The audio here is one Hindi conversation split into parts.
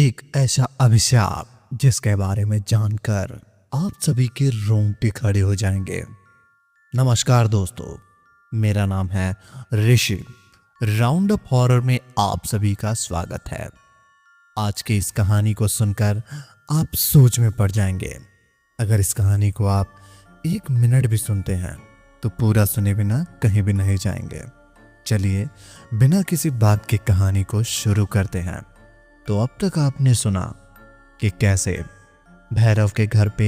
एक ऐसा अभिशाप जिसके बारे में जानकर आप सभी के रोंगटे खड़े हो जाएंगे। नमस्कार दोस्तों, मेरा नाम है ऋषि। राउंड अप हॉरर में आप सभी का स्वागत है। आज की इस कहानी को सुनकर आप सोच में पड़ जाएंगे। अगर इस कहानी को आप 1 मिनट भी सुनते हैं तो पूरा सुने बिना कहीं भी नहीं जाएंगे। चलिए बिना किसी बात की कहानी को शुरू करते हैं। तो अब तक आपने सुना कि कैसे भैरव के घर पे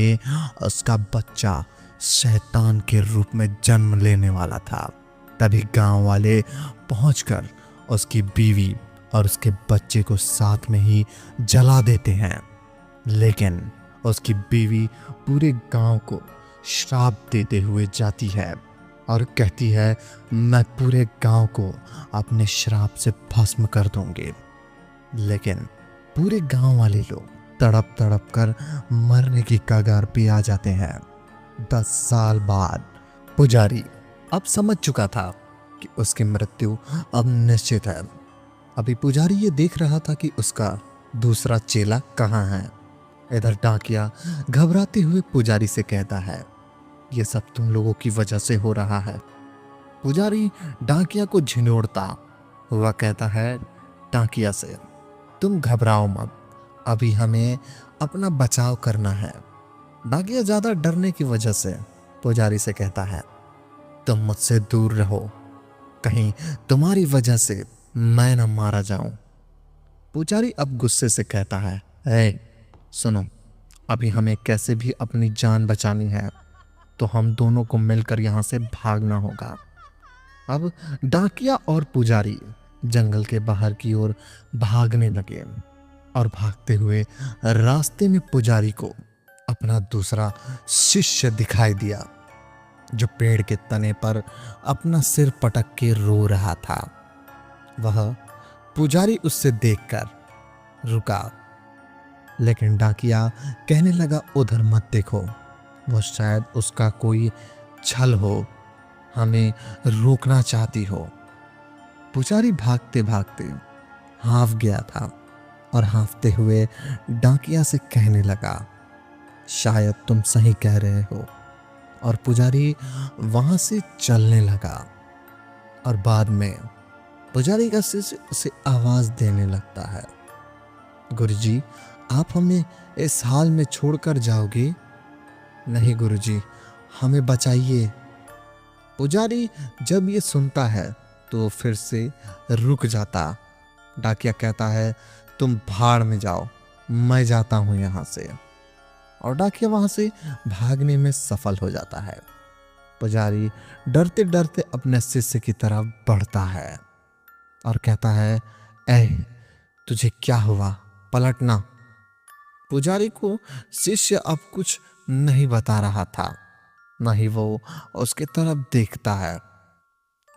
उसका बच्चा शैतान के रूप में जन्म लेने वाला था। तभी गांव वाले पहुंचकर उसकी बीवी और उसके बच्चे को साथ में ही जला देते हैं। लेकिन उसकी बीवी पूरे गांव को श्राप देते हुए जाती है और कहती है, मैं पूरे गांव को अपने श्राप से भस्म कर दूंगी। लेकिन पूरे गांव वाले लोग तड़प तड़प कर मरने की कगार पे आ जाते हैं। 10 साल बाद पुजारी अब समझ चुका था कि उसकी मृत्यु अब निश्चित है। अभी पुजारी ये देख रहा था कि उसका दूसरा चेला कहाँ है। इधर डाकिया घबराते हुए पुजारी से कहता है, ये सब तुम लोगों की वजह से हो रहा है। पुजारी डाकिया को झिंझोड़ता हुआ कहता है, डाकिया से तुम घबराओ मत, अभी हमें अपना बचाव करना है। डाकिया ज्यादा डरने की वजह से पुजारी से कहता है, तुम मुझसे दूर रहो, कहीं तुम्हारी वजह से मैं न मारा जाऊं। पुजारी अब गुस्से से कहता है, ए सुनो, अभी हमें कैसे भी अपनी जान बचानी है, तो हम दोनों को मिलकर यहां से भागना होगा। अब डाकिया और पुजारी जंगल के बाहर की ओर भागने लगे और भागते हुए रास्ते में पुजारी को अपना दूसरा शिष्य दिखाई दिया, जो पेड़ के तने पर अपना सिर पटक के रो रहा था। वह पुजारी उससे देखकर रुका, लेकिन डाकिया कहने लगा, उधर मत देखो, वो शायद उसका कोई छल हो, हमें रोकना चाहती हो। पुजारी भागते भागते हाँफ गया था और हाँफते हुए डाकिया से कहने लगा, शायद तुम सही कह रहे हो। और पुजारी वहां से चलने लगा और बाद में पुजारी का शिष्य उसे आवाज देने लगता है, गुरुजी, आप हमें इस हाल में छोड़कर जाओगे? नहीं गुरुजी, हमें बचाइए। पुजारी जब ये सुनता है तो फिर से रुक जाता। डाकिया कहता है, तुम भाड़ में जाओ, मैं जाता हूं यहां से। और डाकिया वहां से भागने में सफल हो जाता है। पुजारी डरते डरते अपने शिष्य की तरफ बढ़ता है और कहता है, ऐ तुझे क्या हुआ, पलटना। पुजारी को शिष्य अब कुछ नहीं बता रहा था, न ही वो उसके तरफ देखता है,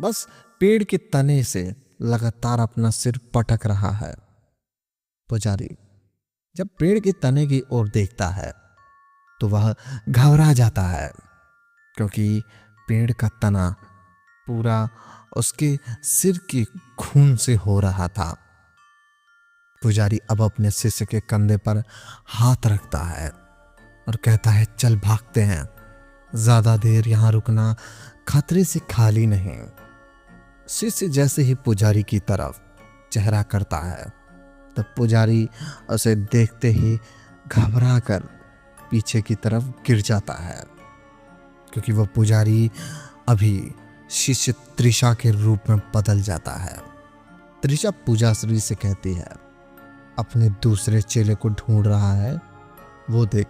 बस पेड़ के तने से लगातार अपना सिर पटक रहा है। पुजारी जब पेड़ के तने की ओर देखता है तो वह घबरा जाता है, क्योंकि पेड़ का तना पूरा उसके सिर के खून से हो रहा था। पुजारी अब अपने शिष्य के कंधे पर हाथ रखता है और कहता है, चल भागते हैं, ज्यादा देर यहां रुकना खतरे से खाली नहीं। शिष्य जैसे ही पुजारी की तरफ चेहरा करता है, तब पुजारी उसे देखते ही घबरा कर पीछे की तरफ गिर जाता है, क्योंकि वह पुजारी अभी शिष्य त्रिशा के रूप में बदल जाता है। त्रिशा पूजाश्री से कहती है, अपने दूसरे चेले को ढूंढ रहा है, वो देख।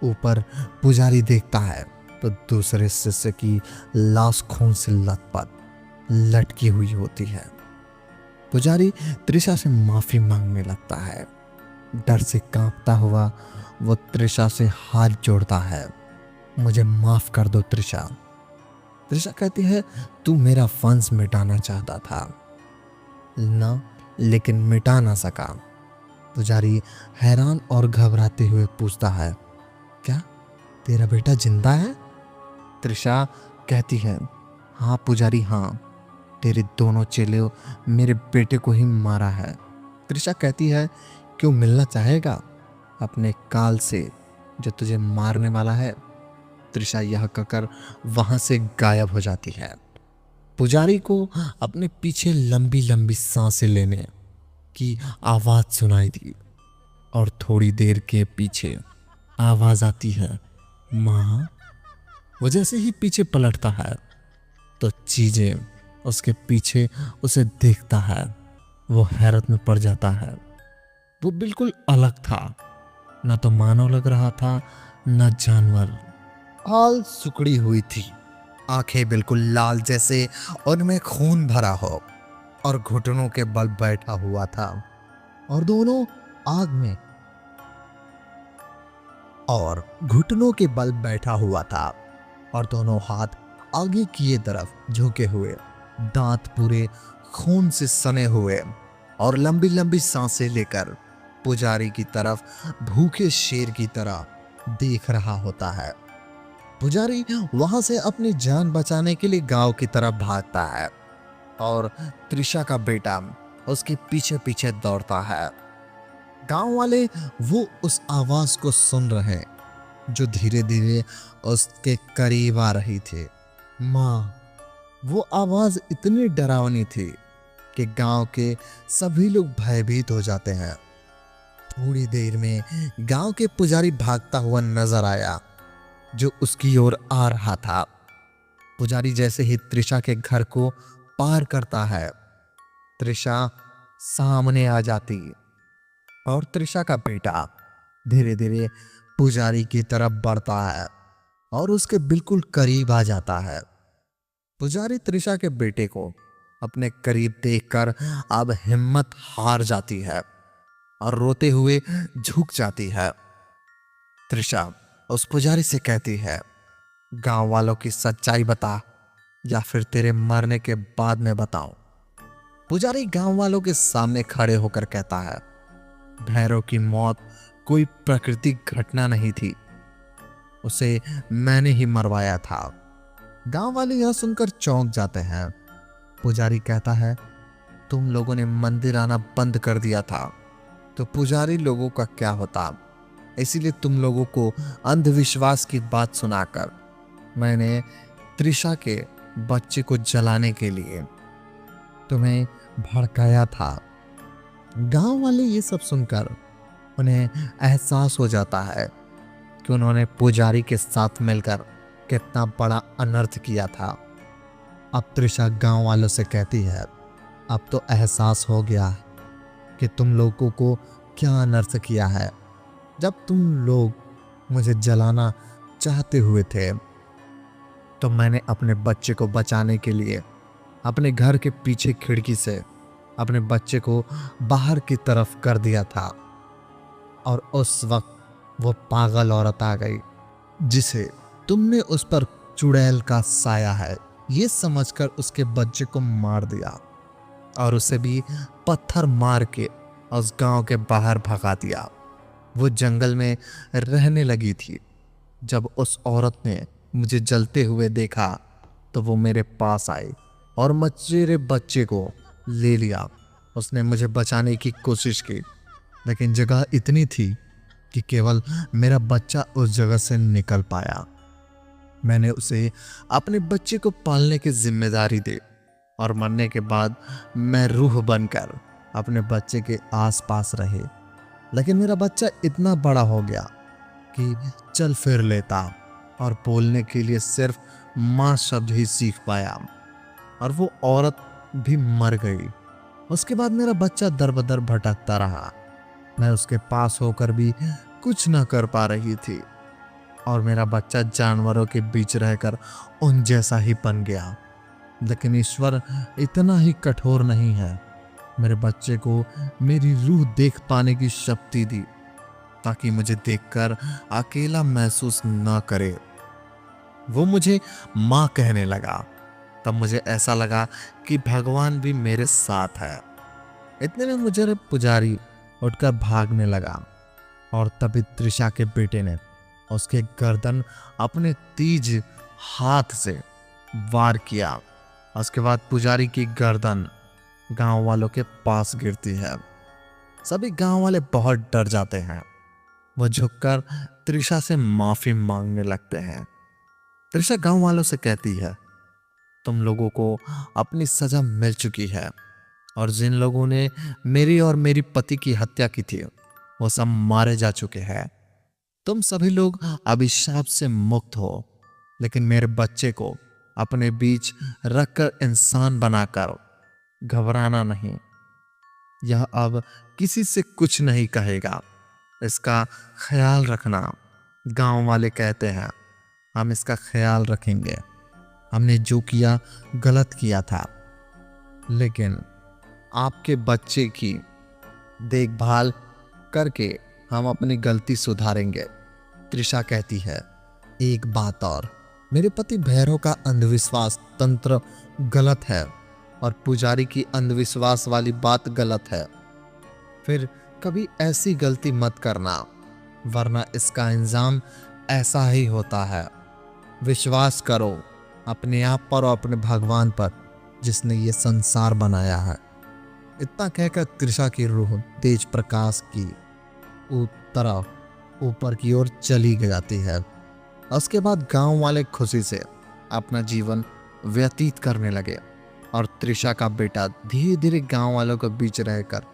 ऊपर पुजारी देखता है तो दूसरे शिष्य की लाश खून से लथपथ लटकी हुई होती है। पुजारी त्रिशा से माफी मांगने लगता है। डर से कांपता हुआ वो त्रिशा से हाथ जोड़ता है, मुझे माफ कर दो त्रिशा। त्रिशा कहती है, तू मेरा वंश मिटाना चाहता था ना, लेकिन मिटा ना सका। पुजारी हैरान और घबराते हुए पूछता है, क्या तेरा बेटा जिंदा है? त्रिशा कहती है, हाँ पुजारी, हाँ, तेरे दोनों चेले मेरे बेटे को ही मारा है। त्रिशा कहती है, क्यों मिलना चाहेगा अपने काल से जो तुझे मारने वाला है? त्रिशा यह कहकर वहां से गायब हो जाती है। पुजारी को अपने पीछे लंबी लंबी सांसें लेने की आवाज सुनाई दी और थोड़ी देर के पीछे आवाज आती है, माँ। वो जैसे ही पीछे पलटता है तो चीजें उसके पीछे उसे देखता है। वो हैरत में पड़ जाता है। वो बिल्कुल अलग था, न तो मानव लग रहा था न जानवर। हाल सुकड़ी हुई थी, आंखें बिल्कुल लाल जैसे उनमें खून भरा हो और घुटनों के बल बैठा हुआ था और दोनों आग में और घुटनों के बल बैठा हुआ था और दोनों हाथ आगे किए तरफ झुके हुए, दांत पूरे खून से सने हुए और लंबी लंबी सांसें लेकर पुजारी की तरफ भूखे शेर की तरह देख रहा होता है। पुजारी वहां से अपनी जान बचाने के लिए गांव की तरफ भागता है और त्रिशा का बेटा उसके पीछे पीछे दौड़ता है। गांव वाले वो उस आवाज को सुन रहे जो धीरे धीरे उसके करीब आ रही थी। माँ। वो आवाज इतनी डरावनी थी कि गांव के सभी लोग भयभीत हो जाते हैं। थोड़ी देर में गांव के पुजारी भागता हुआ नजर आया जो उसकी ओर आ रहा था। पुजारी जैसे ही त्रिशा के घर को पार करता है, त्रिशा सामने आ जाती और त्रिशा का बेटा धीरे धीरे पुजारी की तरफ बढ़ता है और उसके बिल्कुल करीब आ जाता है। पुजारी त्रिशा के बेटे को अपने करीब देखकर अब हिम्मत हार जाती है और रोते हुए झुक जाती है। त्रिशा उस पुजारी से कहती है, गांव वालों की सच्चाई बता या फिर तेरे मरने के बाद में बताऊं। पुजारी गांव वालों के सामने खड़े होकर कहता है, भैरव की मौत कोई प्राकृतिक घटना नहीं थी, उसे मैंने ही मरवाया था। गांव वाले यह सुनकर चौंक जाते हैं। पुजारी कहता है, तुम लोगों ने मंदिर आना बंद कर दिया था तो पुजारी लोगों का क्या होता, इसीलिए तुम लोगों को अंधविश्वास की बात सुनाकर मैंने त्रिशा के बच्चे को जलाने के लिए तुम्हें भड़काया था। गांव वाले ये सब सुनकर उन्हें एहसास हो जाता है कि उन्होंने पुजारी के साथ मिलकर कितना बड़ा अनर्थ किया था। अब त्रिशा गांव वालों से कहती है, अब तो एहसास हो गया कि तुम लोगों को क्या अनर्थ किया है। जब तुम लोग मुझे जलाना चाहते हुए थे तो मैंने अपने बच्चे को बचाने के लिए अपने घर के पीछे खिड़की से अपने बच्चे को बाहर की तरफ कर दिया था और उस वक्त वो पागल औरत आ गई जिसे तुमने उस पर चुड़ैल का साया है ये समझकर उसके बच्चे को मार दिया और उसे भी पत्थर मार के उस गांव के बाहर भगा दिया। वो जंगल में रहने लगी थी। जब उस औरत ने मुझे जलते हुए देखा तो वो मेरे पास आई और मेरे बच्चे को ले लिया। उसने मुझे बचाने की कोशिश की लेकिन जगह इतनी थी कि केवल मेरा बच्चा उस जगह से निकल पाया। मैंने उसे अपने बच्चे को पालने की जिम्मेदारी दी और मरने के बाद मैं रूह बनकर अपने बच्चे के आसपास रहे। लेकिन मेरा बच्चा इतना बड़ा हो गया कि चल फिर लेता और बोलने के लिए सिर्फ माँ शब्द ही सीख पाया और वो औरत भी मर गई। उसके बाद मेरा बच्चा दर बदर भटकता रहा। मैं उसके पास होकर भी कुछ न कर पा रही थी और मेरा बच्चा जानवरों के बीच रहकर उन जैसा ही बन गया। लेकिन ईश्वर इतना ही कठोर नहीं है, मेरे बच्चे को मेरी रूह देख पाने की शक्ति दी ताकि मुझे देखकर अकेला महसूस न करे। वो मुझे माँ कहने लगा। तब मुझे ऐसा लगा कि भगवान भी मेरे साथ है। इतने में मुझे पुजारी उठकर भागने लगा और तभी त्रिशा के बेटे ने उसके गर्दन अपने तेज हाथ से वार किया। उसके बाद पुजारी की गर्दन गांव वालों के पास गिरती है। सभी गांव वाले बहुत डर जाते हैं। वो झुककर त्रिशा से माफी मांगने लगते हैं। त्रिशा गांव वालों से कहती है, तुम लोगों को अपनी सजा मिल चुकी है और जिन लोगों ने मेरी और मेरी पति की हत्या की थी वो सब मारे जा चुके हैं। तुम सभी लोग अभिशाप से मुक्त हो, लेकिन मेरे बच्चे को अपने बीच रखकर इंसान बनाकर घबराना नहीं। यह अब किसी से कुछ नहीं कहेगा, इसका ख्याल रखना। गांव वाले कहते हैं, हम इसका ख्याल रखेंगे। हमने जो किया गलत किया था, लेकिन आपके बच्चे की देखभाल करके हम अपनी गलती सुधारेंगे। त्रिशा कहती है, एक बात और, मेरे पति भैरव का अंधविश्वास तंत्र गलत है और पुजारी की अंधविश्वास वाली बात गलत है। फिर कभी ऐसी गलती मत करना, वरना इसका इंजाम ऐसा ही होता है। विश्वास करो अपने आप पर और अपने भगवान पर, जिसने ये संसार बनाया है। इतना कहकर त्रिशा की रूह तेज प्रकाश की तरफ ऊपर की ओर चली जाती है। उसके बाद गांव वाले खुशी से अपना जीवन व्यतीत करने लगे और त्रिशा का बेटा धीरे धीरे गांव वालों के बीच रहकर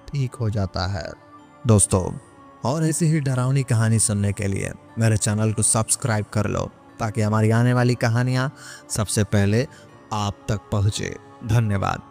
ठीक हो जाता है। दोस्तों, और ऐसी ही डरावनी कहानी सुनने के लिए मेरे चैनल को सब्सक्राइब कर लो, ताकि हमारी आने वाली कहानियां सबसे पहले आप तक पहुंचे। धन्यवाद।